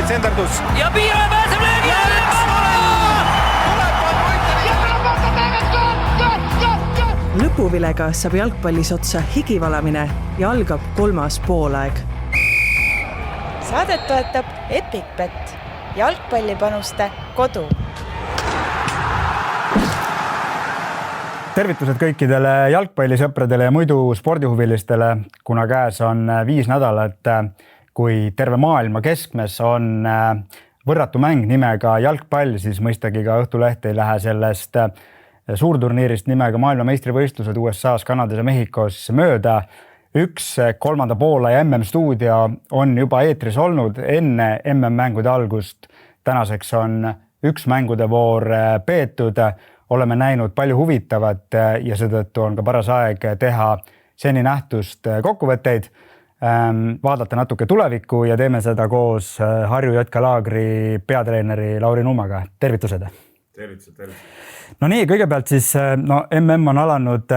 senderdus. Ja Piiraja pääseb löögi alla! Lõpuvilega saab jalgpallis otsa higivalamine ja algab 3. poolaeg. Saadet toetab EpicBet, jalgpallipanuste kodu. Tervitused kõikidele jalgpallisõpradele ja muidu spordihuvilistele, kuna käes on 5 nädalat, kui terve maailma keskmes on võrratu mäng nimega jalgpall, siis mõistagi ka Õhtuleht ei lähe sellest suurturniirist nimega maailmameistrivõistlused USA's, Kanadas ja Mehhikos mööda. 1 3. poolaja MM-stuudio on juba eetris olnud enne MM-mängude algust. Tänaseks on 1 mängude voor peetud. Oleme näinud palju huvitavat ja seetõttu on ka paras aeg teha seni nähtust kokkuvõtteid, vaadata natuke tulevikku ja teeme seda koos Harju Jotka Laagri peatreeneri Lauri Nummaga. Tervitused! Tervitused. No nii, kõigepealt siis MM on alanud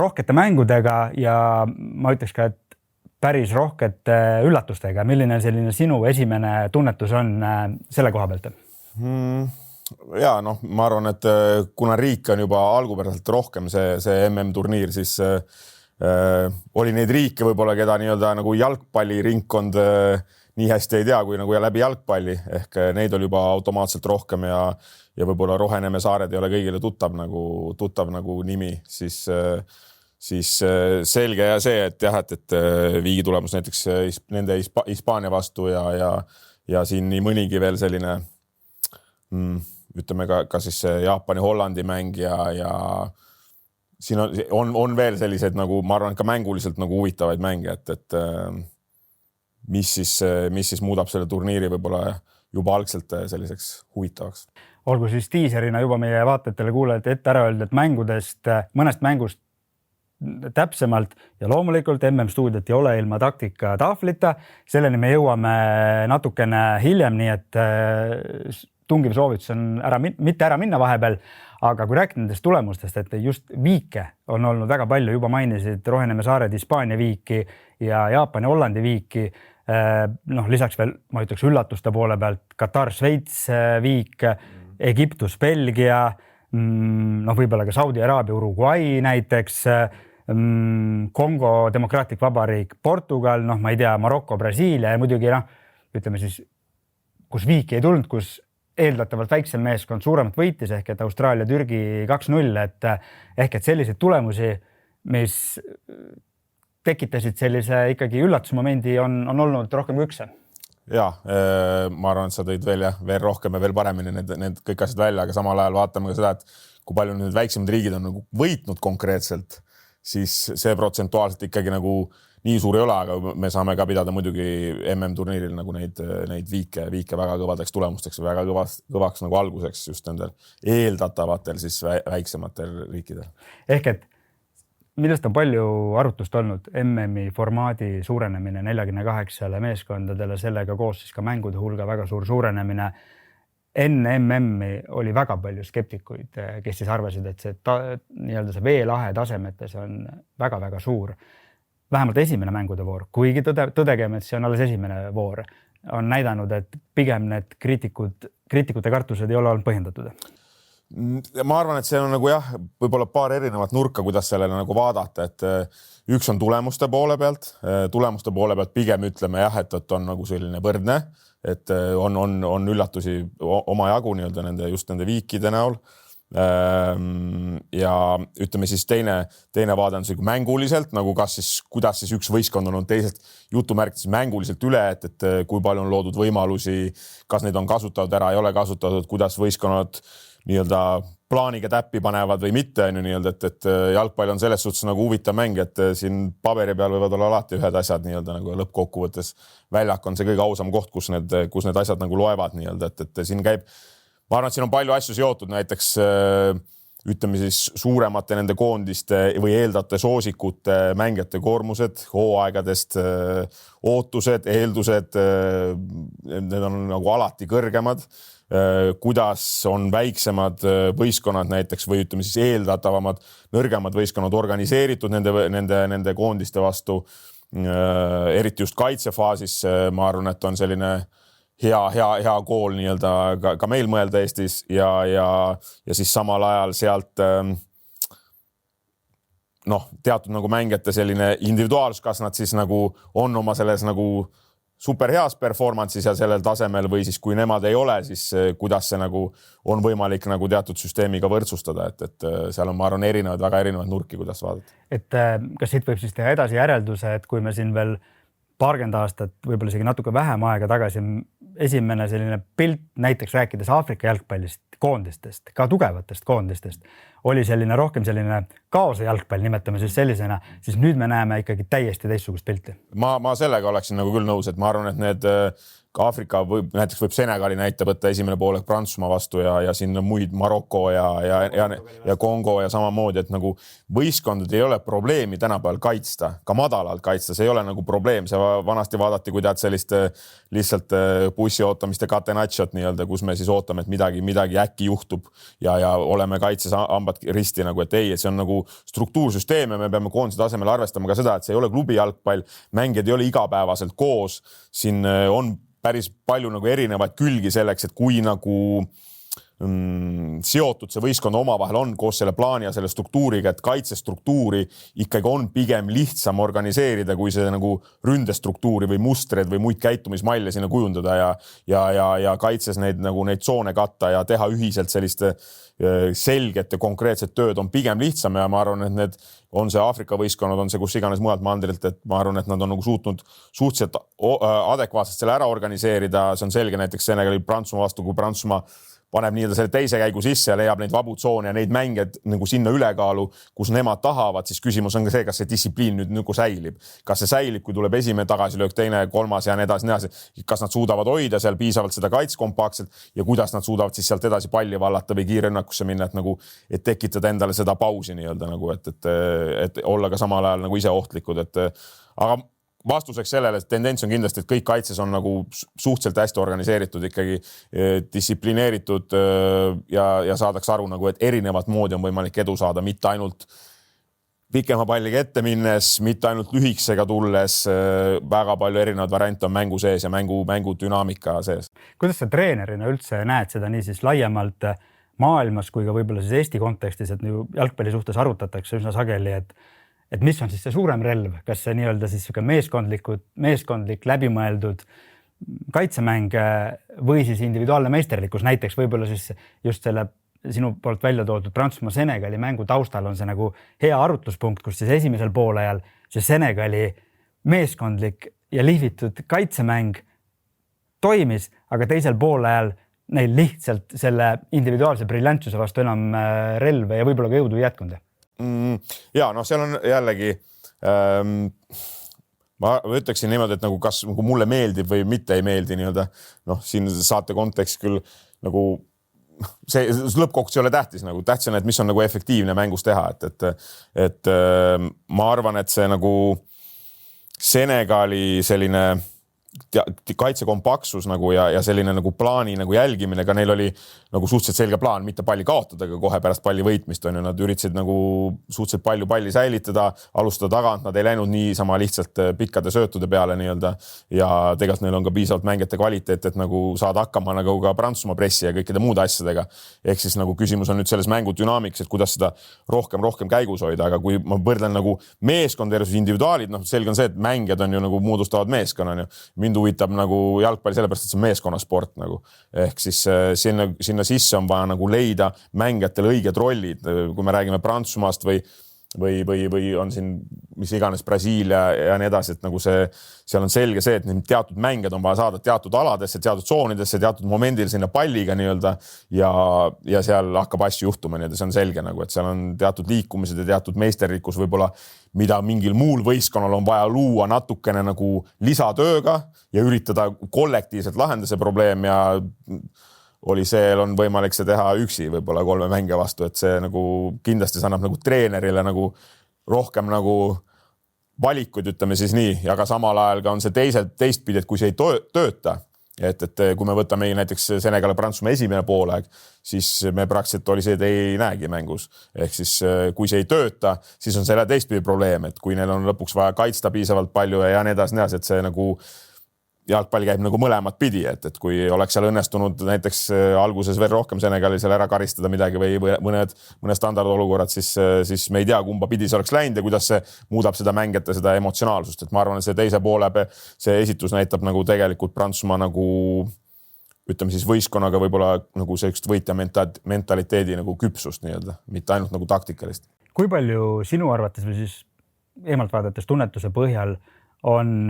rohkete mängudega ja ma ütleks ka, et päris rohkete üllatustega. Milline selline sinu esimene tunnetus on selle koha pealt? Ja, ma arvan, et kuna riik on juba algupäraselt rohkem see MM-turniir, siis oli neid riike võib-olla, keda nagu jalgpalliringkond nii hästi ei tea, kui nagu läbi jalgpalli. Ehk neid oli juba automaatselt rohkem ja võib-olla Roheneme saared ei ole kõigile tuttav nagu nimi, siis selge ja see, et jah, et viigi tulemus näiteks nende Hispaania vastu ja siin nii mõnigi veel selline ütleme ka siis Jaapani Hollandi mäng ja siin on veel sellised nagu, ma arvan, ka mänguliselt nagu huvitavaid mänge, et mis siis muudab selle turniiri võib-olla juba algselt selliseks huvitavaks. Olgu siis tiiserina juba meie vaatajatele kuulajate ette ära öelda, et mõnest mängust täpsemalt ja loomulikult MM-stuudiot ei ole ilma taktika tahvlita. Selleni me jõuame natukene hiljem, nii et tungiv soovitus on mitte ära minna vahepeal, aga kui rääkida nendest tulemustest, et just viike on olnud väga palju, juba mainisid Roheneme saared Hispaania viiki ja Jaapani Hollandi viiki, lisaks veel, ma ütleks üllatuste poole pealt, Katar Šveits viik, Egiptus Belgia, võib-olla ka Saudi Araabia Uruguay näiteks, Kongo Demokraatlik Vabariik Portugal, ma ei tea, Marokko Brasiilia ja muidugi ütleme siis, kus viiki ei tulnud, kus eeldatavalt väiksem meeskond suuremat võitis ehk et Austraalia Türgi 2-0, ehk et selliseid tulemusi, mis tekitasid sellise ikkagi üllatusmomendi on olnud rohkem kui 1. Ja, ma arvan, et sa tõid veel rohkem ja veel paremini need kõik asjad välja, aga samal ajal vaatame ka seda, et kui palju need väiksemad riigid on nagu võitnud konkreetselt, siis see protsentuaalselt ikkagi nagu nii suur ei ole, aga me saame ka pidada muidugi MM-turniiril nagu neid viike väga kõvadeks tulemusteks ja väga kõvaks nagu alguseks just nendel eeldatavatel siis väiksematel riikidel. Ehk et millest on palju arutlust olnud MM-i formaadi suurenemine 48 meeskondadele, sellega koos siis ka mängude hulga väga suur suurenemine. Enne MM-i oli väga palju skeptikuid, kes siis arvasid, et see veelahe tasemetes on väga-väga suur. Vähemalt esimene mängude voor, kuigi tõdegem, et see on alles esimene voor, on näidanud, et pigem need kriitikute kartused ei ole olnud põhjendatud. Ma arvan, et see on nagu võib-olla paar erinevat nurka, kuidas sellele nagu vaadata, et üks on tulemuste poole pealt. Tulemuste poole pealt pigem ütleme et on nagu selline võrdne, et on üllatusi omajagu just nende viikide näol. Ja ütleme siis teine vaade on mänguliselt, nagu kuidas siis üks võistkond on teiselt jutumärkides mänguliselt üle, et kui palju on loodud võimalusi, kas neid on kasutatud ära, ei ole kasutatud, kuidas võistkonnad plaaniga täppi panevad või mitte, et jalgpall on selles suhtes nagu huvitav mäng, et siin paberi peal võivad olla alati ühed asjad nagu lõppkokkuvõttes. Väljak on see kõige ausam koht, kus need asjad nagu loevad, et siin käib. Ma arvan, et siin on palju asju seotud, näiteks ütleme siis suuremate nende koondiste või eeldate soosikute mängijate koormused, hooaegadest ootused, eeldused, need on nagu alati kõrgemad. Kuidas on väiksemad võistkonnad näiteks või ütleme siis eeldatavamad, nõrgemad võistkonnad organiseeritud nende koondiste vastu, eriti just kaitsefaasis. Ma arvan, et on selline hea kool nii-öelda ka meil mõelda Eestis ja siis samal ajal sealt teatud nagu mängijate selline individuaalsus, kas nad siis nagu on oma selles nagu super heas performance'is ja sellel tasemel või siis kui nemad ei ole, siis kuidas see nagu on võimalik nagu teatud süsteemiga võrdsustada, et seal on, ma arvan, väga erinevad nurki, kuidas vaadata. Et kas siit võib siis teha edasi järelduse, et kui me siin veel paarkümmend aastat, võib-olla isegi natuke vähem aega tagasi esimene selline pilt, näiteks rääkides Aafrika jalgpallist, koondistest, ka tugevatest koondistest, oli selline rohkem selline kaose jalgpall, nimetame siis sellisena, siis nüüd me näeme ikkagi täiesti teistsugust pilti. Ma sellega oleksin nagu küll nõus, et ma arvan, et need Aafrika näiteks võib Senegali näite võtta esimene poolek Prantsusmaa vastu ja siin muid Maroko ja Kongo ja samamoodi, et nagu võistkondad ei ole probleemi tänapäeval kaitsta, ka madalalt kaitsta, see ei ole nagu probleem, see vanasti vaadati, kui tead sellist lihtsalt bussi ootamist ja catenacciot nii-öelda, kus me siis ootame, et midagi äkki juhtub ja oleme kaitses hambad risti nagu, et ei, et see on nagu struktuursüsteem ja me peame koondise tasemel arvestama ka seda, et see ei ole klubi jalgpall, mängijad ei ole igapäevaselt koos, siin on päris palju nagu erinevaid külgi selleks, et kui nagu seotud see võistkond omavahel on koos selle plaani ja selle struktuuriga, et kaitsestruktuuri ikkagi on pigem lihtsam organiseerida, kui see nagu ründestruktuuri või mustreid või muid käitumismalle sinna kujundada ja kaitses neid tsoone katta ja teha ühiselt sellist selget ja konkreetset tööd on pigem lihtsam ja ma arvan, et need on see Aafrika võistkonnad, on see kus iganes mujalt mandrilt, et ma arvan, et nad on nagu suutnud suhteliselt adekvaatselt selle ära organiseerida, see on selge näiteks Senegali Prantsusmaa vastu, kui Prantsusmaa paneb nii-öelda selle teise käigu sisse ja leiab neid vabu tsoone ja neid mängijad nagu sinna ülekaalu, kus nemad tahavad, siis küsimus on ka see, kas see distsipliin nüüd nagu säilib. Kas see säilib, kui tuleb esimene tagasilöök, teine, kolmas ja nii edasi. Kas nad suudavad hoida seal piisavalt seda kaitskompaktselt ja kuidas nad suudavad siis sealt edasi palli vallata või kiirrünnakusse minna, et tekitada endale seda pausi nii-öelda nagu, et olla ka samal ajal nagu ise ohtlikud, aga vastuseks sellele, et tendents on kindlasti, et kõik kaitses on nagu suhteliselt hästi organiseeritud, ikkagi distsiplineeritud ja saadaks aru nagu, et erinevat moodi on võimalik edu saada, mitte ainult pikema palliga ette minnes, mitte ainult lühiksega tulles, väga palju erinevad variante on mängu sees ja mängu dünaamika sees. Kuidas sa treenerina üldse näed seda nii siis laiemalt maailmas kui ka võib-olla siis Eesti kontekstis, et jalgpalli suhtes arutatakse üsna sageli, et mis on siis see suurem relv, kas see nii-öelda siis meeskondlik läbimõeldud kaitsemäng või siis individuaalne meisterlikkus, näiteks võib-olla siis just selle sinu poolt välja toodud Prantsusmaa Senegali mängu taustal on see nagu hea arutluspunkt, kus siis esimesel poolajal see Senegali meeskondlik ja lihvitud kaitsemäng toimis, aga teisel poolajal neil lihtsalt selle individuaalse briljantsuse vastu enam relve ja võib-olla ka jõudu ei jätkunud. Ja seal on jällegi ma ütleksin niimoodi, et nagu kas nagu mulle meeldib või mitte ei meeldi nii-öelda, siin saate kontekst küll nagu see lõppkokkuvõttes ei ole tähtis, nagu tähtis on, et mis on nagu efektiivne mängus teha, et ma arvan, et see nagu Senegali selline kaitsekompaktsus nagu ja selline nagu plaani nagu jälgimine, ka neil oli nagu suhteliselt selge plaan, mitte palli kaotada, aga kohe pärast palli võitmist on ju, nad üritasid nagu suhteliselt palju palli säilitada, alustada tagant, nad ei läinud niisama lihtsalt pikkade söötude peale nii-öelda ja tegelikult neil on ka piisavalt mängijate kvaliteet, et nagu saada hakkama nagu ka Prantsusmaa pressi ja kõikide muude asjadega. Ehk siis nagu küsimus on nüüd selles mängu dünaamiks, et kuidas seda rohkem käigus hoida, aga kui ma võrdlen nagu meeskond versus individuaalid, selge on see, et mängijad on ju nagu moodustavad meeskonna, on ju. Mind huvitab nagu jalgpalli sellepärast, et see on meeskonnasport nagu. Ehk siis sinna sisse on vaja nagu leida mängijatele õiged rollid, kui me räägime Prantsusmaast või on siin mis iganes Brasiilia ja nii edasi, et nagu seal on selge see, et teatud mängijad on vaja saada teatud aladesse, teatud tsoonidesse, teatud momendil sinna palliga nii-öelda ja seal hakkab asju juhtuma, nii et see on selge nagu, et seal on teatud liikumised ja teatud meisterlikkus võib-olla, mida mingil muul võistkonnal on vaja luua natukene nagu lisatööga ja üritada kollektiivselt lahendada see probleem ja on võimalik see teha üksi võib-olla 3 mängija vastu, et see nagu kindlasti annab nagu treenerile nagu rohkem nagu valikuid, ütleme siis nii, aga samal ajal ka on see teistpidi, et kui see ei tööta, et kui me võtame näiteks Senegal ja Prantsusmaa esimene poolaeg, siis me praktiliselt oli see, et ei näegi mängus. Ehk siis kui see ei tööta, siis on selle teistpidi probleem, et kui neil on lõpuks vaja kaitsta piisavalt palju ja nii edasi, et see nagu jalgpall käib nagu mõlemat pidi, et kui oleks seal õnnestunud näiteks alguses veel rohkem Senegali seal ära karistada midagi või mõned standardolukorrad, siis me ei tea, kumba pidi see oleks läinud ja kuidas see muudab seda mängijate seda emotsionaalsust, et ma arvan, et see teise poole see esitus näitab nagu tegelikult Prantsusmaa nagu ütleme siis võistkonnaga võib-olla nagu sellist võitja mentaliteedi nagu küpsust nii-öelda, mitte ainult nagu taktikalist. Kui palju sinu arvates või siis eemalt vaadates tunnetuse põhjal on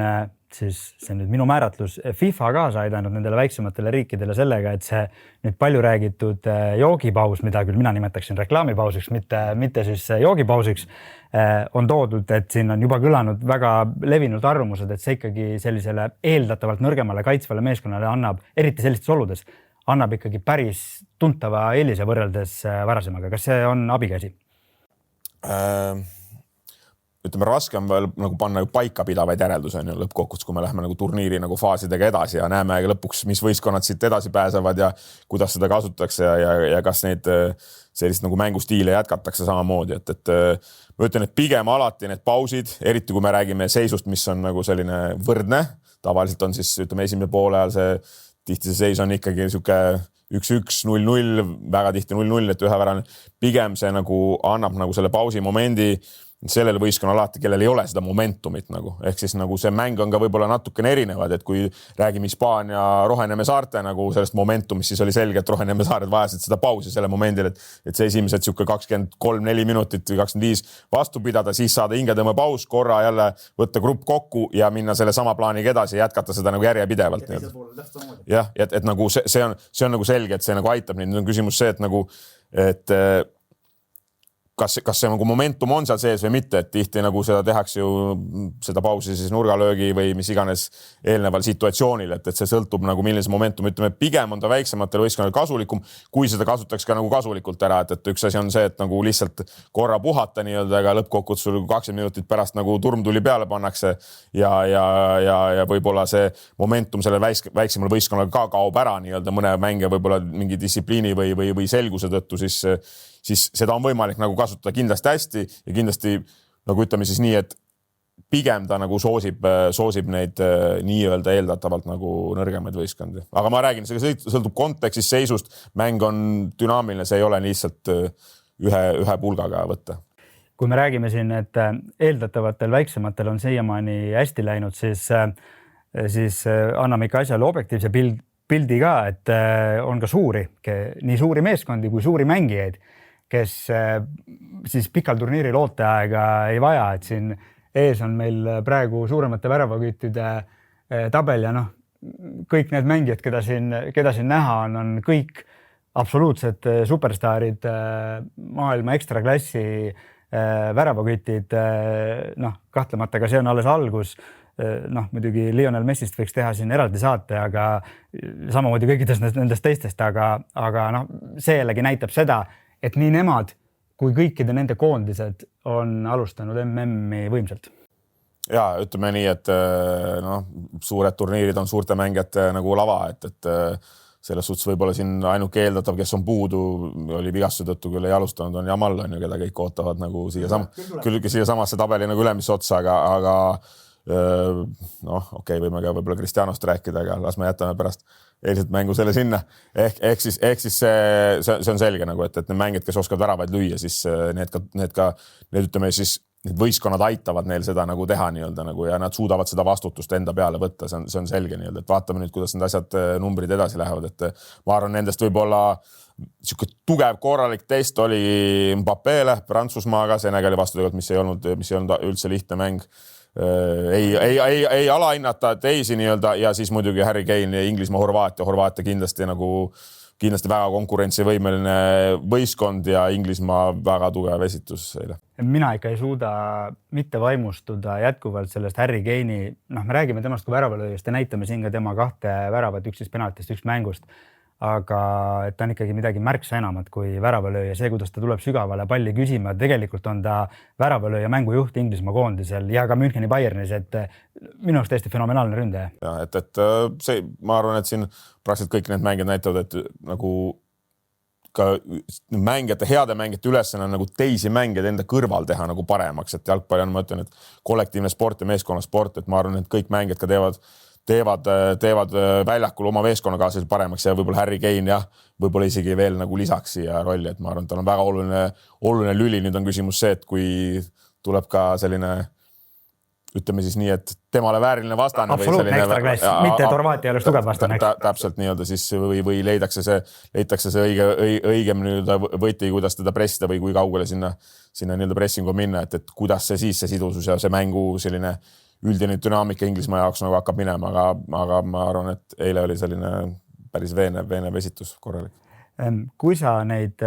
siis see nüüd minu määratlus FIFA kaasa aidanud nendele väiksematele riikidele sellega, et see nüüd palju räägitud joogipaus, mida küll mina nimetaksin reklaamipausiks, mitte siis joogipausiks, on toodud, et siin on juba kõlanud väga levinud arvamused, et see ikkagi sellisele eeldatavalt nõrgemale kaitsvale meeskonnale annab, eriti sellistes oludes, annab ikkagi päris tuntava eelise võrreldes varasemaga. Kas see on abikäsi? Ütleme, raske on veel nagu panna paika pidavaid järeldusi lõppkokkuvõttes, kui me läheme nagu turniiri nagu faasidega edasi ja näeme lõpuks, mis võistkonnad siit edasi pääsevad ja kuidas seda kasutatakse ja kas neid sellist nagu mängustiile jätkatakse samamoodi, et ma ütlen, et pigem alati need pausid, eriti kui me räägime seisust, mis on nagu selline võrdne, tavaliselt on siis ütleme esimene poole ajal tihti see seis on ikkagi sihuke 1-1, 0-0, väga tihti 0-0, et ühe värane, pigem see nagu annab nagu selle pausi momendi sellele võistkonnale alati, kellel ei ole seda momentumit nagu, ehk siis nagu see mäng on ka võib-olla natukene erinevad, et kui räägime Hispaania Roheneme saarte nagu sellest momentumist, siis oli selge, et Roheneme saared vajasid seda pausi selle momendil, et see esimesed siuke 23-4 minutit või 25 vastu pidada, siis saada hingetõmme paus, korra jälle võtta grupp kokku ja minna selle sama plaaniga edasi ja jätkata seda nagu järjepidevalt. Jah, et nagu see on nagu selge, et see nagu aitab neid. Nüüd on küsimus see, et nagu, et kas see nagu momentum on seal sees või mitte, et tihti nagu seda tehakse ju seda pausi siis nurgalöögi või mis iganes eelneval situatsioonil, et see sõltub nagu millise momentum, ütleme, pigem on ta väiksematel võistkonnal kasulikum, kui seda kasutaks ka nagu kasulikult ära, et üks asi on see, et nagu lihtsalt korra puhata nii-öelda, aga lõppkokkuvõttes sul 20 minutit pärast nagu turmtuli peale pannakse ja võib-olla see momentum sellel väiksemal võistkonnal ka kaob ära nii-öelda mõne mängija võib-olla mingi distsipliini või selguse tõttu, siis seda on võimalik nagu kasutada kindlasti hästi ja kindlasti nagu ütleme siis nii, et pigem ta nagu soosib neid nii-öelda eeldatavalt nagu nõrgemaid võistkondi. Aga ma räägin, see sõltub kontekstist, seisust, mäng on dünaamiline, see ei ole lihtsalt ühe pulgaga võtta. Kui me räägime siin, et eeldatavatel väiksematel on siiamaani hästi läinud, siis anname ikka asjale objektiivse pildi ka, et on ka nii suuri meeskondi kui suuri mängijaid, kes siis pikal turniiril ooteaega ei vaja, et siin ees on meil praegu suuremate väravaküttide tabel ja kõik need mängijad, keda siin näha on kõik absoluutsed superstaarid, maailma ekstraklassi väravakütid, kahtlemata ka see on alles algus. Muidugi Lionel Messist võiks teha siin eraldi saate, aga samamoodi kõikidest nendest teistest, aga see jällegi näitab seda, et nii nemad kui kõikide nende koondised on alustanud MM-i võimsalt. Ja ütleme nii, et suured turniirid on suurte mängijate nagu lava, et selles suhtes võib-olla siin ainuke eeldatav, kes on puudu, oli vigastuse tõttu küll ei alustanud, on Jamal, keda kõik ootavad nagu siia samasse tabeli nagu ülemisse otsa, aga okei, võime ka võib-olla Cristianost rääkida, aga las me jätame pärast eilset mängu selle sinna. Ehk siis see on selge nagu, et need mängijad, kes oskavad väravaid lüüa, siis need ütleme siis need võistkonnad aitavad neil seda nagu teha nii-öelda nagu ja nad suudavad seda vastutust enda peale võtta. See on selge nii-öelda, et vaatame nüüd, kuidas need asjad numbrid edasi lähevad, et ma arvan, nendest võib-olla siuke tugev korralik test oli Mbappele Prantsusmaaga, Senegali vastu tegelikult, mis ei olnud üldse lihtne mäng. Ei alahinnata teisi nii-öelda ja siis muidugi Harry Kane ja Inglismaa, Horvaatia kindlasti väga konkurentsivõimeline võistkond ja Inglismaa väga tugev esitus eile. Mina ikka ei suuda mitte vaimustuda jätkuvalt sellest Harry Kane'i, me räägime temast kui väravalööjast ja näitame siin ka tema 2 väravat, üks siis penaltist, üks mängust. Aga et ta on ikkagi midagi märksa enamat kui väravalööja. See, kuidas ta tuleb sügavale palli küsima, tegelikult on ta väravalööja mängujuht Inglismaa koondisel ja ka Müncheni Bayernis, et minu arust tõesti fenomenaalne ründaja. Ja, et see, ma arvan, et siin praktiliselt kõik need mängijad näitavad, et nagu ka heade mängijate ülesanne on nagu teisi mängijaid enda kõrval teha nagu paremaks, et jalgpalli on, ma ütlen, et kollektiivne sport ja meeskonna sport, et ma arvan, et kõik mängijad ka teevad väljakul oma meeskonnakaaslased paremaks ja võib-olla Harry Kane ja võib-olla isegi veel nagu lisaks siia rolli, et ma arvan, et tal on väga oluline lüli. Nüüd on küsimus see, et kui tuleb ka selline, ütleme siis nii, et temale vääriline vastane. Absoluutne ekstra klass, mitte Horvaatia oleks tugev vastane. Täpselt nii-öelda siis või leitakse see õigem võti, kuidas teda pressida või kui kaugele sinna nii-öelda pressingu minna, et kuidas see sidusus ja see mängu selline üldine dünaamika Inglismaa jaoks nagu hakkab minema, aga ma arvan, et eile oli selline päris veenev esitus korralik. Kui sa neid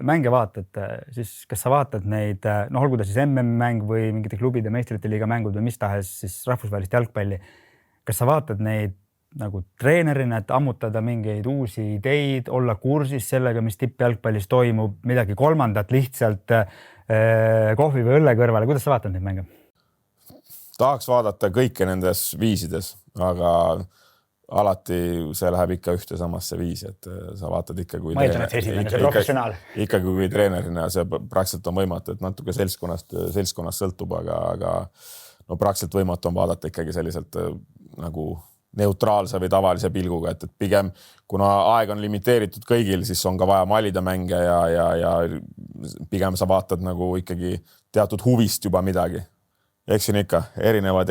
mänge vaatad, siis kas sa vaatad neid, olgu ta siis MM-mäng või mingite klubide meistrite liiga mängud või mis tahes siis rahvusvahelist jalgpalli, kas sa vaatad neid nagu treenerina, et ammutada mingeid uusi ideid, olla kursis sellega, mis tippjalgpallis toimub, midagi kolmandat lihtsalt kohvi või õlle kõrvale, kuidas sa vaatad neid mänge? Tahaks vaadata kõike nendes viisides, aga alati see läheb ikka ühte samasse viisi, et sa vaatad ikka kui treenerina, see praktiliselt on võimatu, et natuke seltskonnast sõltub, aga no praktiliselt võimatu on vaadata ikkagi selliselt nagu neutraalse või tavalise pilguga, et pigem kuna aeg on limiteeritud kõigil, siis on ka vaja valida mänge ja pigem sa vaatad nagu ikkagi teatud huvist juba midagi. Eks siin ikka erinevad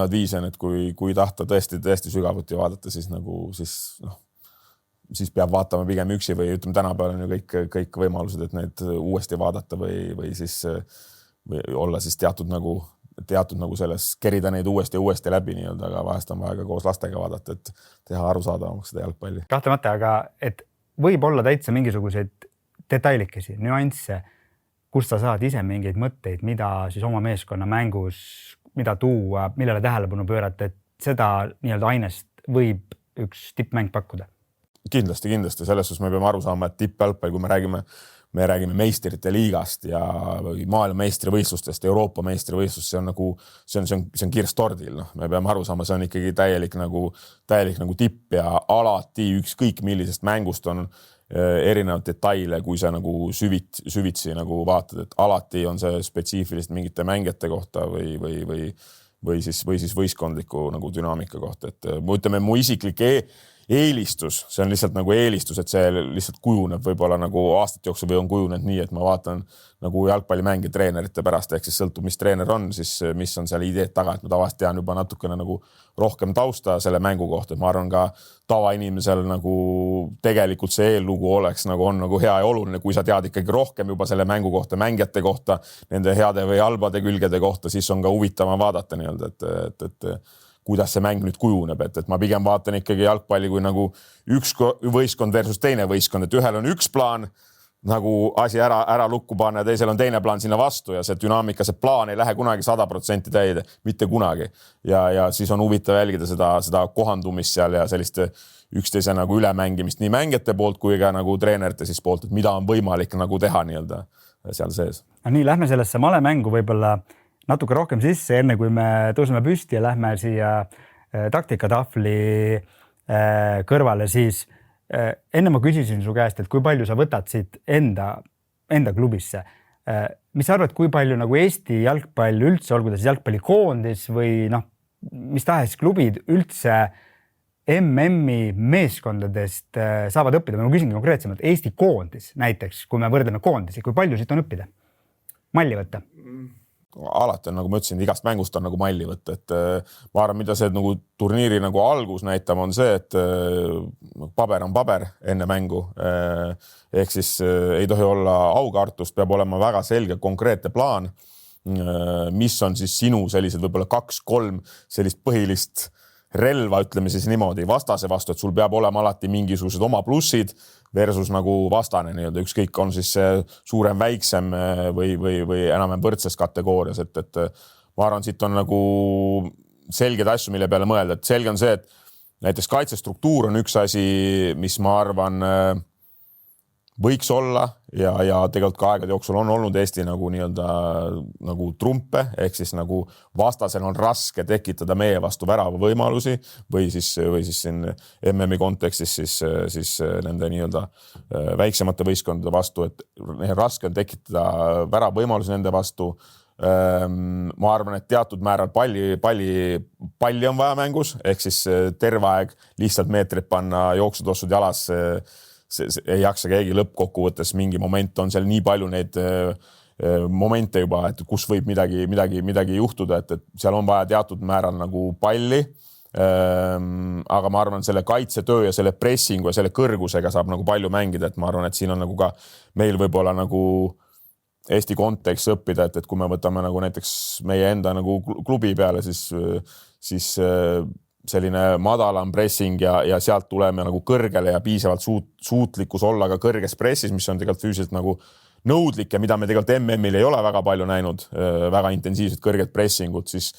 viise on, et kui tahta tõesti sügavuti vaadata, siis peab vaatama pigem üksi või ütleme, tänapäeval on ju kõik võimalused, et need uuesti vaadata või siis või olla siis teatud nagu selles kerida neid uuesti läbi nii-öelda, aga vahest on vaja ka koos lastega vaadata, et teha arusaadavamaks seda jalgpalli. Kahtlemata, aga et võib olla täitsa mingisuguseid detailikesi, nüansse, kus sa saad ise mingeid mõtteid, mida siis oma meeskonna mängus, mida tuua, millele tähelepanu pöörata, et seda nii-öelda ainest võib üks tippmäng pakkuda? Kindlasti. Selles suhtes me peame aru saama, et tippjalgpall, kui me räägime meistrite liigast ja maailma meistrivõistlustest, Euroopa meistrivõistlust, see on kirstordil. Me peame aru saama, see on ikkagi täielik nagu tipp ja alati ükskõik millisest mängust on erinevad detaile, kui sa nagu süvitsi nagu vaatad, et alati on see spetsiifilist mingite mängijate kohta või siis võistkondliku nagu dünaamika kohta, et ütleme, mu isiklik eelistus, see on lihtsalt nagu eelistus, et see lihtsalt kujuneb võib-olla nagu aastate jooksul või on kujunenud nii, et ma vaatan nagu jalgpallimängi treenerite pärast, ehk siis sõltub, mis treener on, siis mis on seal ideed taga, et ma tavaliselt tean juba natukene nagu rohkem tausta selle mängu kohta, et ma arvan ka tavainimesel nagu tegelikult see eellugu oleks on nagu hea ja oluline, kui sa tead ikkagi rohkem juba selle mängu kohta, mängijate kohta, nende heade või halbade külgede kohta, siis on ka huvitavam vaadata nii-öelda, et kuidas see mäng nüüd kujuneb, et ma pigem vaatan ikkagi jalgpalli kui nagu üks võistkond versus teine võistkond, et ühel on üks plaan nagu asi ära lukku panna ja teisel on teine plaan sinna vastu ja see dünaamika, see plaan ei lähe kunagi 100% täide, mitte kunagi. Ja siis on huvitav jälgida seda kohandumist seal ja sellist üksteise nagu ülemängimist nii mängijate poolt kui ka nagu treenerite siis poolt, et mida on võimalik nagu teha nii-öelda seal sees. Nii, lähme sellesse malemängu võib-olla natuke rohkem sisse, enne kui me tõuseme püsti ja lähme siia taktikatahvli kõrvale, siis enne ma küsisin su käest, et kui palju sa võtad siit enda klubisse. Mis sa arvad, kui palju nagu Eesti jalgpall üldse, olgu ta siis jalgpallikoondis või mis tahes klubid üldse MM-i meeskondadest saavad õppida? Ma küsingi konkreetsemalt Eesti koondis näiteks, kui me võrdleme koondisi, kui palju siit on õppida? Malli võtta? Alati on, nagu ma ütlesin, igast mängust on nagu malli võtta, et ma arvan, mida see nagu turniiri nagu algus näitab, on see, et paber on paber enne mängu. Ehk siis ei tohi olla aukartust, peab olema väga selge konkreetne plaan, mis on siis sinu sellised võib-olla 2-3 sellist põhilist relva, ütleme siis niimoodi, vastase vastu, et sul peab olema alati mingisugused oma plussid versus nagu vastane nii-öelda, ükskõik on siis suurem, väiksem või enam võrdses kategoorias, et ma arvan, siit on nagu selged asju, mille peale mõelda, et selge on see, et näiteks kaitsestruktuur on üks asi, mis ma arvan võiks olla ja tegelikult ka aegade jooksul on olnud Eesti nagu nii-öelda nagu trumpe, ehk siis nagu vastasel on raske tekitada meie vastu värava võimalusi või siis siin MM-i kontekstis siis nende nii-öelda väiksemate võistkondade vastu, et raske on tekitada värava võimalusi nende vastu. Ma arvan, et teatud määral palli on vaja mängus, ehk siis terve aeg lihtsalt meetrit panna, jooksutossud jalas, ei jaksa keegi lõppkokkuvõttes, mingi moment on seal nii palju neid momente juba, et kus võib midagi juhtuda, et seal on vaja teatud määral nagu palli. Aga ma arvan, selle kaitsetöö ja selle pressingu ja selle kõrgusega saab nagu palju mängida, et ma arvan, et siin on nagu ka meil võib-olla nagu Eesti kontekst õppida, et kui me võtame nagu näiteks meie enda nagu klubi peale, siis selline madalam pressing ja sealt tuleme nagu kõrgele ja piisavalt suutlikkus olla ka kõrges pressis, mis on tegelikult füüsiliselt nagu nõudlik ja mida me tegelikult MM-il ei ole väga palju näinud, väga intensiivselt kõrget pressingut, siis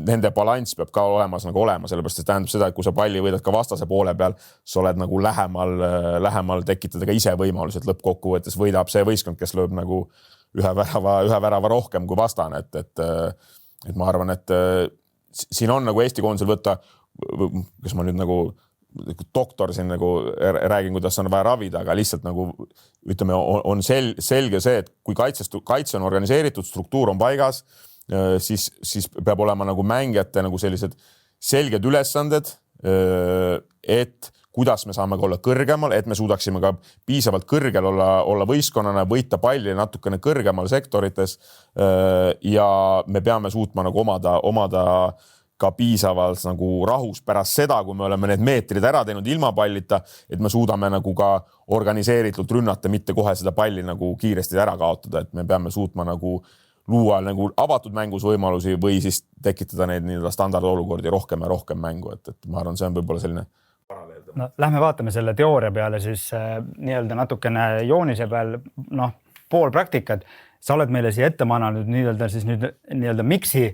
nende balanss peab ka olema, sellepärast see tähendab seda, et kui sa palli võidad ka vastase poole peal, sa oled nagu lähemal tekitada ka ise võimalused lõppkokkuvõttes, võidab see võistkond, kes lööb nagu ühe värava rohkem kui vastane, et ma arvan, et siin on nagu Eesti koondisel võtta, kas ma nüüd nagu doktor siin nagu räägin, kuidas on vaja ravida, aga lihtsalt nagu ütleme, on selge see, et kui kaitse on organiseeritud, struktuur on paigas, siis peab olema nagu mängijate nagu sellised selged ülesanded, et kuidas me saame ka olla kõrgemal, et me suudaksime ka piisavalt kõrgel olla võistkonnana, võita palli natukene kõrgemal sektorites ja me peame suutma nagu omada ka piisavalt nagu rahus pärast seda, kui me oleme need meetrid ära teinud ilma pallita, et me suudame nagu ka organiseeritult rünnata, mitte kohe seda palli nagu kiiresti ära kaotada, et me peame suutma nagu luua nagu avatud mängus võimalusi või siis tekitada neid nii-öelda standardolukordi rohkem ja rohkem mängu, et ma arvan, see on võib-olla selline paralleel. No, lähme vaatame selle teooria peale siis nii-öelda natukene joonise peal, pool praktikat. Sa oled meile siia ette mananud nii-öelda miksi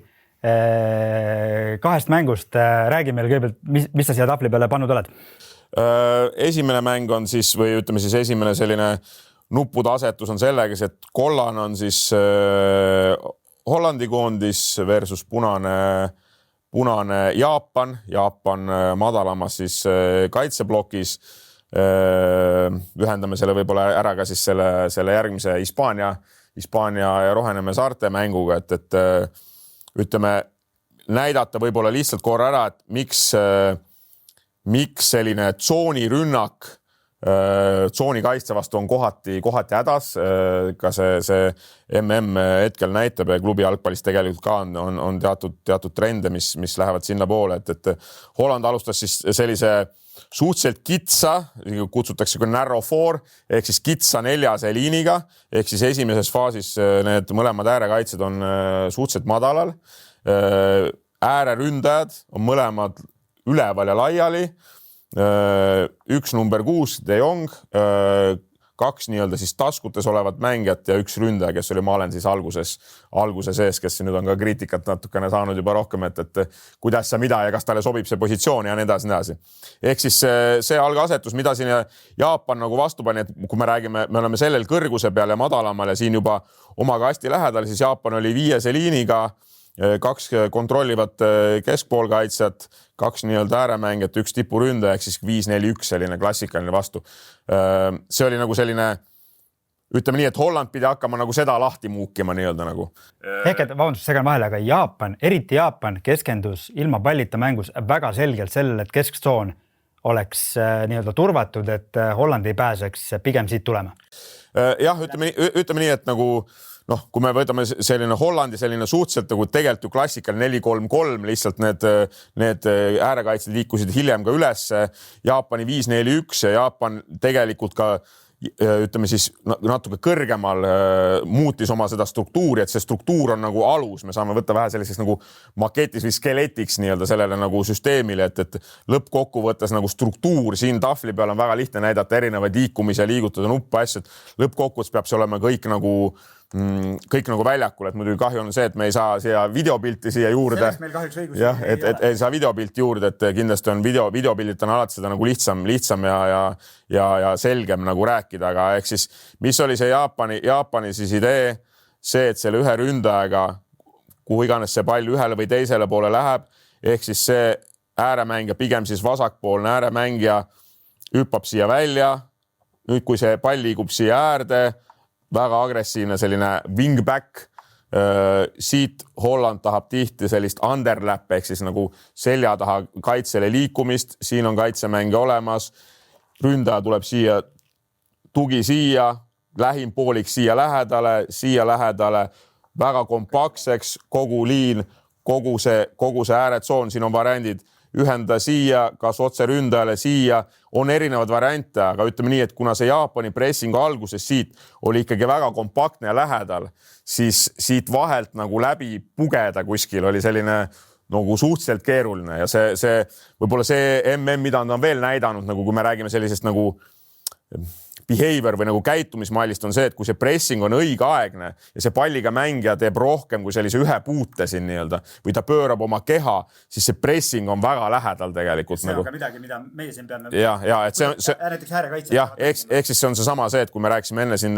kahest mängust. Räägi meile kõigepealt, mis sa siia tahvli peale pannud oled? Esimene mäng on siis, või ütleme siis esimene selline nuppude asetus on sellega, et kollane on siis Hollandi koondis versus punane Jaapan madalamas siis kaitseblokis. Ühendame selle võib-olla ära ka siis selle järgmise Hispaania ja Roheneme saarte mänguga, et ütleme, näidata võib-olla lihtsalt korra ära, et miks selline tsoonirünnak tsooni kaitse vastu on kohati hädas, ka see MM hetkel näitab ja klubi jalgpallis tegelikult ka on teatud trende, mis lähevad sinna poole, et Holland alustas siis sellise suhteliselt kitsa, kutsutakse ka narrow four, ehk siis kitsa 4 liiniga, ehk siis esimeses faasis need mõlemad äärekaitsed on suhteliselt madalal, ääreründajad on mõlemad üleval ja laiali, üks number 6 De Jong, 2 nii-öelda siis taskutes olevat mängijat ja 1 ründaja, kes oli Malen siis alguse sees, kes nüüd on ka kriitikat natukene saanud juba rohkem, et kuidas sa mida ja kas talle sobib see positsioon ja nii edasi. Ehk siis see algasetus, mida siin Jaapan nagu vastu pani, et kui me räägime, me oleme sellel kõrguse peal ja madalamal ja siin juba oma kasti lähedal, siis Jaapan oli 5 liiniga, 2 kontrollivat keskpoolkaitsjat, 2 nii-öelda ääremängijat, 1 tipuründaja, ehk siis 5-4-1 selline klassikaline vastu. See oli nagu selline, ütleme nii, et Holland pidi hakkama nagu seda lahti muukima nii-öelda nagu. Ehk et vabandust segan vahele, aga eriti Jaapan keskendus ilma pallita mängus väga selgelt sellele, et kesktsoon oleks nii-öelda turvatud, et Holland ei pääseks pigem siit tulema. Jah, ütleme nii, et nagu kui me võtame selline Hollandi selline suhteliselt nagu tegelikult ju klassikal 4-3-3, lihtsalt need äärekaitsed liikusid hiljem ka üles, Jaapani 5-4-1 ja Jaapan tegelikult ka ütleme siis natuke kõrgemal muutis oma seda struktuuri, et see struktuur on nagu alus, me saame võtta vähe selliseks nagu maketis või skeletiks nii-öelda sellele nagu süsteemile, et lõppkokkuvõttes nagu struktuur siin tahvli peal on väga lihtne näidata erinevaid liikumisi ja liigutada nuppe asju, et lõppkokkuvõttes peab see olema kõik nagu väljakul, et muidugi kahju on see, et me ei saa siia videopilti siia juurde. Sellest meil kahjuks õigus. Jah, et ei saa videopilti juurde, et kindlasti on videopildit on alati seda nagu lihtsam ja selgem nagu rääkida, aga ehk siis, mis oli see Jaapani siis idee, see, et selle ühe ründajaga, kuhu iganes see pall ühele või teisele poole läheb, ehk siis see ääremängija, pigem siis vasakpoolne ääremängija hüppab siia välja, nüüd kui see pall liigub siia äärde, väga agressiivne selline wingback Siit Holland tahab tihti sellist underlap ehk siis nagu selja taha kaitsele liikumist, siin on kaitsemängija olemas, ründaja tuleb siia, tugi siia, lähim poolik siia lähedale, väga kompaktseks, kogu liin, kogu see ääretsoon, siin on variandid, ühenda siia, kas otse ründajale siia, on erinevad variante, aga ütleme nii, et kuna see Jaapani pressingu alguses siit oli ikkagi väga kompaktne ja lähedal, siis siit vahelt nagu läbi pugeda kuskil oli selline nagu suhteliselt keeruline ja see võib-olla see MM, mida on veel näidanud, nagu kui me räägime sellisest nagu behavior või nagu käitumismallist on see, et kui see pressing on õigeaegne ja see palliga mängija teeb rohkem kui sellise ühe puute siin nii-öelda või ta pöörab oma keha, siis see pressing on väga lähedal tegelikult. See on ka midagi, mida meie siin peame. Et see näiteks äärekaitse. Jah, ehk siis see on seesama see, et kui me rääkisime enne siin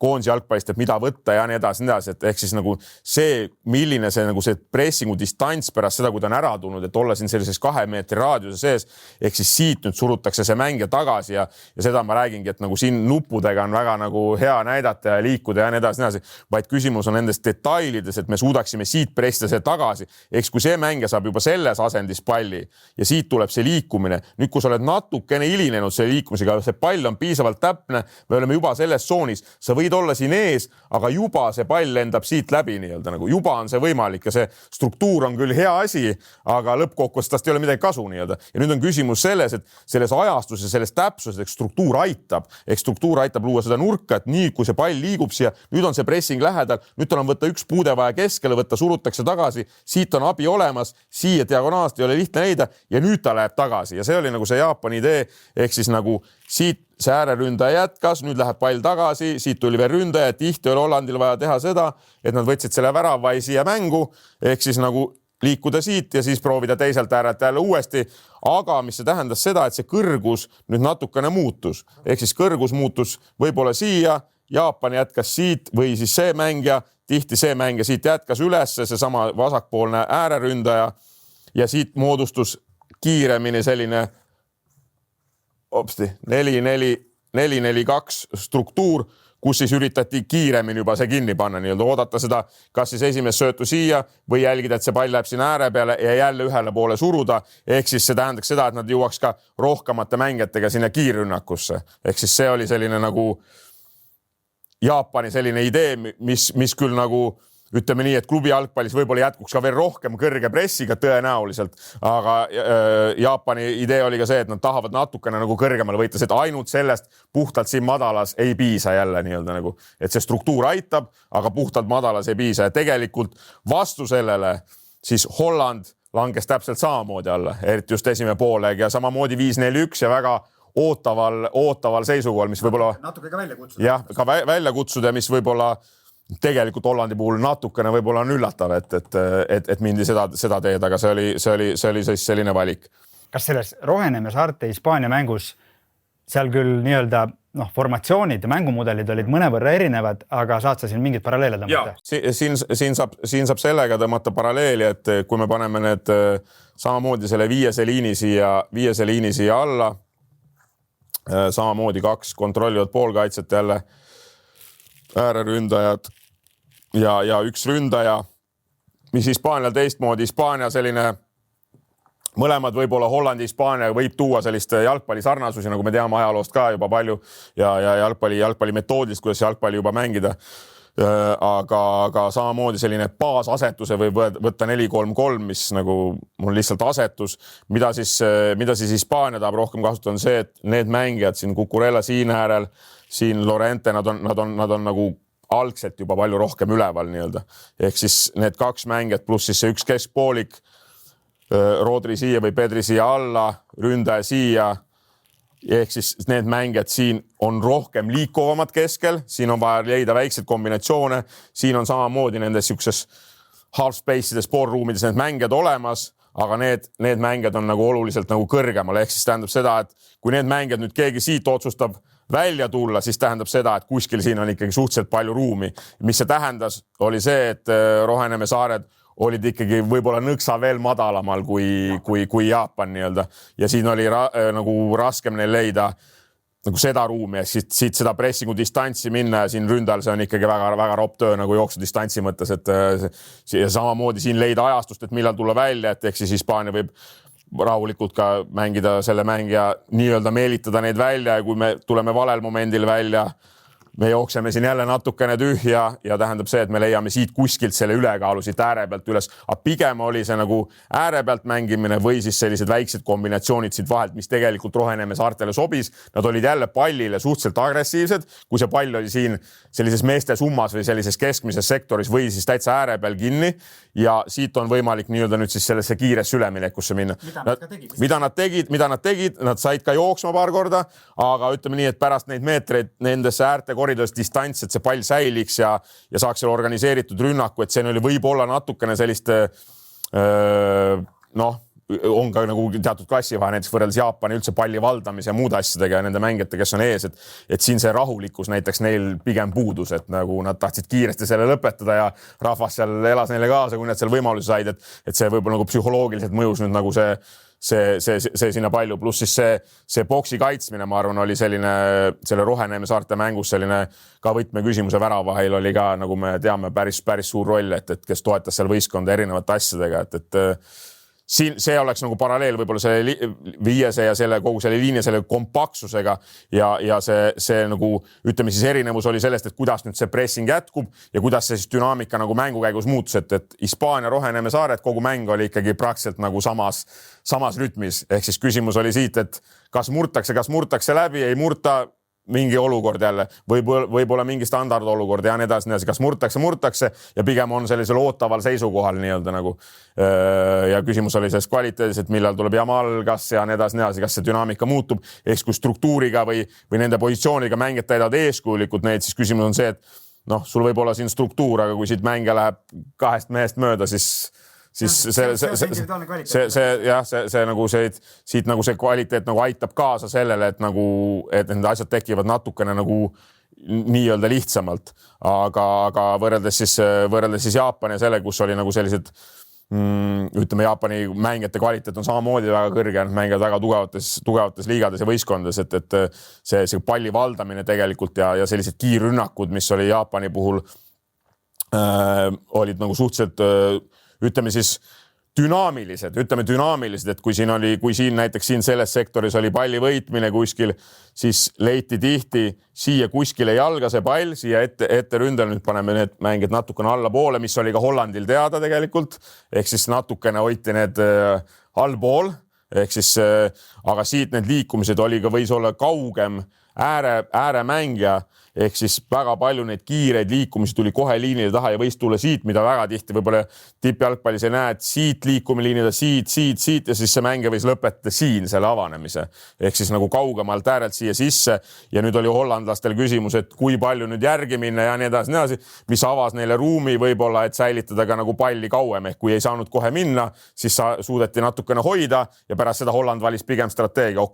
koondise jalgpallist, et mida võtta ja nii edasi, et ehk siis nagu see, milline see nagu see pressingu distants pärast seda, kui ta on ära tulnud, et olla siin sellises 2 meetri raadiuse sees, ehk siis siit nüüd surutakse see mängija tagasi ja seda ma räägingi, et nagu siin nuppudega on väga nagu hea näidata ja liikuda ja nii edasi, vaid küsimus on nendes detailides, et me suudaksime siit pressida see tagasi. Eks kui see mängija saab juba selles asendis palli ja siit tuleb see liikumine, nüüd kui sa oled natukene hilinenud selle liikumisega, see pall on piisavalt täpne, me oleme juba selles tsoonis, sa võid olla siin ees, aga juba see pall lendab siit läbi nii-öelda, nagu juba on see võimalik ja see struktuur on küll hea asi, aga lõppkokkuvõttes tast ei ole midagi kasu nii-öelda. Ja nüüd on küsimus selles, et selles ajastuses, selles täpsuses struktuur aitab, struktuur aitab luua seda nurka, et nii kui see pall liigub siia, nüüd on see pressing lähedal, nüüd tal on võtta üks puude vaja keskele võtta, surutakse tagasi, siit on abi olemas, siia diagonaalselt ei ole lihtne leida ja nüüd ta läheb tagasi ja see oli nagu see Jaapani idee, ehk siis nagu siit see ääreründaja jätkas, nüüd läheb pall tagasi, siit tuli veel ründaja, tihti oli Hollandil vaja teha seda, et nad võtsid selle väravai siia mängu, ehk siis nagu liikuda siit ja siis proovida teiselt äärelt jälle uuesti, aga mis see tähendas seda, et see kõrgus nüüd natukene muutus. Ehk siis kõrgus muutus võib-olla siia, Jaapan jätkas siit või siis see mängija, tihti see mängija siit jätkas ülesse, see sama vasakpoolne ääreründaja ja siit moodustus kiiremini selline 4-4-2 struktuur, kus siis üritati kiiremini juba see kinni panna, nii-öelda oodata seda, kas siis esimest söötu siia või jälgida, et see pall läheb siin ääre peale ja jälle ühele poole suruda. Ehk siis see tähendaks seda, et nad jõuaks ka rohkemate mängijatega sinna kiirrünnakusse. Ehk siis see oli selline nagu Jaapani selline idee, mis küll nagu ütleme nii, et klubi jalgpallis võib-olla jätkuks ka veel rohkem kõrge pressiga tõenäoliselt, aga Jaapani idee oli ka see, et nad tahavad natukene nagu kõrgemale võita, et ainult sellest puhtalt siin madalas ei piisa jälle nii-öelda nagu, et see struktuur aitab, aga puhtalt madalas ei piisa ja tegelikult vastu sellele siis Holland langes täpselt samamoodi alla, eriti just esimene pooleg ja samamoodi 5-4-1 ja väga ootaval seisukohal, mis võib-olla natuke ka välja kutsuda. Jah, ka välja kutsuda, mis võib-olla tegelikult Hollandi puhul natukene võib-olla on üllatav, et mindi seda teed, aga see oli siis selline valik. Kas selles Roheneeme saarte Hispaania mängus seal küll nii-öelda formatsioonid ja mängumudelid olid mõnevõrra erinevad, aga saad sa siin mingid paralleele tõmmata? Siin saab sellega tõmmata paralleeli, et kui me paneme need samamoodi selle viiese liini siia alla, samamoodi 2 kontrollivad poolkaitset jälle, ääreründajad ja 1 ründaja, mis Hispaanial teistmoodi. Hispaania selline, mõlemad võib-olla Hollandi, Hispaania võib tuua sellist jalgpalli sarnasusi, nagu me teame ajaloost ka juba palju ja jalgpalli metoodist, kuidas jalgpalli juba mängida. Aga samamoodi selline baasasetuse võib võtta 4-3-3, mis nagu on lihtsalt asetus, mida siis Hispaania tahab rohkem kasutada on see, et need mängijad siin Cucurella siin äärel, siin Lorente, nad on nagu algselt juba palju rohkem üleval nii-öelda. Ehk siis need 2 mängijad pluss siis see 1 keskpoolik, Rodri siia või Pedri siia alla, ründaja siia. Ehk siis need mängijad siin on rohkem liikuvamad keskel, siin on vaja leida väikseid kombinatsioone, siin on samamoodi nendes siukses half space'ides, spoorruumides need mängijad olemas, aga need mängijad on nagu oluliselt nagu kõrgemal. Ehk siis tähendab seda, et kui need mängijad nüüd keegi siit otsustab välja tulla, siis tähendab seda, et kuskil siin on ikkagi suhteliselt palju ruumi. Mis see tähendas, oli see, et Roheneeme saared olid ikkagi võib-olla nõksa veel madalamal kui Jaapan nii-öelda. Ja siin oli nagu raskem neil leida nagu seda ruumi, siit seda pressingu distantsi minna ja siin ründajal see on ikkagi väga ropp töö nagu jooksu distantsi mõttes, et ja samamoodi siin leida ajastust, et millal tulla välja, et ehk siis Hispaania võib rahulikult ka mängida selle mängija nii-öelda meelitada neid välja ja kui me tuleme valel momendil välja, me jookseme siin jälle natukene tühja ja tähendab see, et me leiame siit kuskilt selle ülekaalu siit ääre pealt üles. Aga pigem oli see nagu ääre pealt mängimine või siis sellised väiksed kombinatsioonid siit vahelt, mis tegelikult Roheneme saartele sobis. Nad olid jälle pallile suhteliselt agressiivsed, kui see pall oli siin sellises meeste summas või sellises keskmises sektoris või siis täitsa ääre peal kinni ja siit on võimalik nii-öelda nüüd siis sellesse kiiresse üleminekusse minna. Mida nad tegid, nad said ka jooksma paar korda, aga ütleme nii, et pärast neid meetreid nendesse äärte koridors distants, et see pall säiliks ja saaks selle organiseeritud rünnaku, et see oli võib-olla natukene sellist on ka nagu teatud klassivahe näiteks võrreldes Jaapani üldse palli valdamise ja muude asjadega ja nende mängijate, kes on ees, et siin see rahulikkus näiteks neil pigem puudus, et nagu nad tahtsid kiiresti selle lõpetada ja rahvas seal elas neile kaasa, kui nad seal võimalusi said, et see võib-olla nagu psühholoogiliselt mõjus nüüd nagu see sinna palju, pluss siis see boksi kaitsmine, ma arvan, oli selle Roheneme saarte mängus selline ka võtmeküsimuse väravahil oli ka, nagu me teame, päris suur roll, et kes toetas seal võistkonda erinevate asjadega, et siin see oleks nagu paralleel võib-olla selle viiese ja selle kogu selle liini selle kompaktsusega ja see nagu ütleme siis erinevus oli sellest, et kuidas nüüd see pressing jätkub ja kuidas see siis dünaamika nagu mängu käigus muutus, et Hispaania Roheneme saared kogu mäng oli ikkagi praktiliselt nagu samas rütmis, ehk siis küsimus oli siit, et kas murtakse läbi, ei murta mingi olukord jälle, võib-olla mingi standardolukord ja nii edasi, kas murtakse ja pigem on sellisel ootaval seisukohal nii-öelda nagu. Ja küsimus oli selles kvaliteedis, et millal tuleb Jamal, kas ja nii edasi, kas see dünaamika muutub, ehk kui struktuuriga või nende positsiooniga mängijad täidavad eeskujulikult neid, siis küsimus on see, et sul võib olla siin struktuur, aga kui siit mängija läheb 2 mehest mööda, siis see nagu siit nagu see kvaliteet nagu aitab kaasa sellele, et need asjad tekivad natukene nagu nii-öelda lihtsamalt, aga võrreldes siis Jaapani ja selle, kus oli nagu sellised ütleme, Jaapani mängijate kvaliteet on samamoodi väga kõrge, mängivad väga tugevates liigades ja võistkondades, et see palli valdamine tegelikult ja sellised kiirrünnakud, mis oli Jaapani puhul olid nagu suhteliselt ütleme siis dünaamilised, et kui siin näiteks siin selles sektoris oli palli võitmine kuskil, siis leiti tihti siia kuskile jalga see pall, siia ette ründel, nüüd paneme need mängid natukene alla poole, mis oli ka Hollandil teada tegelikult, ehk siis natukene hoiti need allpool, ehk siis, aga siit need liikumised võis olla kaugem ääremängija, ehk siis väga palju neid kiireid liikumisi tuli kohe liinile taha ja võis tulla siit, mida väga tihti võib-olla tippjalgpallis ei näe, et siit liikumi liinile, siit ja siis see mängija võis lõpetada siin selle avanemise. Ehk siis nagu kaugemalt äärelt siia sisse ja nüüd oli hollandlastel küsimus, et kui palju nüüd järgi minna ja nii edasi, mis avas neile ruumi võib-olla, et säilitada ka nagu palli kauem, ehk kui ei saanud kohe minna, siis suudeti natukene hoida ja pärast seda Holland valis pigem strateegia,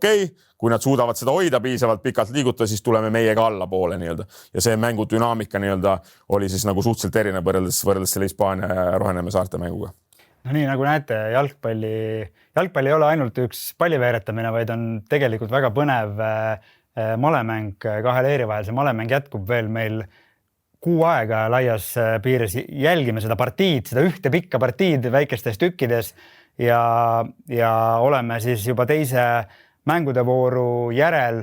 kui nad suudavad seda hoida piisavalt pikalt liigutada, siis tuleme meiega alla poole nii-öelda. Ja see mängu dünaamika nii-öelda oli siis nagu suhteliselt erinev võrreldes selle Hispaania ja Roheneme saarte mänguga. No nii nagu näete, jalgpall ei ole ainult üks palli veeretamine, vaid on tegelikult väga põnev malemäng kahe leeri vahel. See malemäng jätkub veel meil 6 aega laias piires. Jälgime seda partiid, seda ühte pikka partiid väikestes tükkides ja oleme siis juba teise mängude vooru järel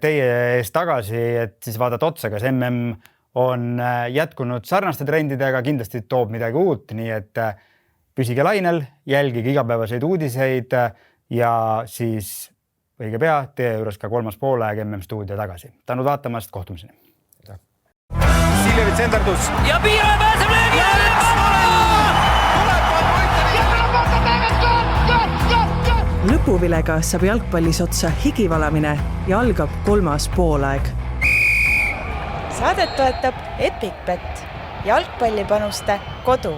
teie ees tagasi, et siis vaadata otsa, kas MM on jätkunud sarnaste trendidega, kindlasti toob midagi uut, nii et püsige lainel, jälgige igapäevaseid uudiseid ja siis õige pea teie juures ka 3. poolaeg MM stuudio tagasi. Tänud vaatamast, kohtumiseni. Siljevi tsenderdus ja Piiraja pääseb löögi! Lõpuvilega saab jalgpallis otsa higivalamine ja algab 3. poolaeg. Saadet toetab EpicBet, jalgpallipanuste kodu.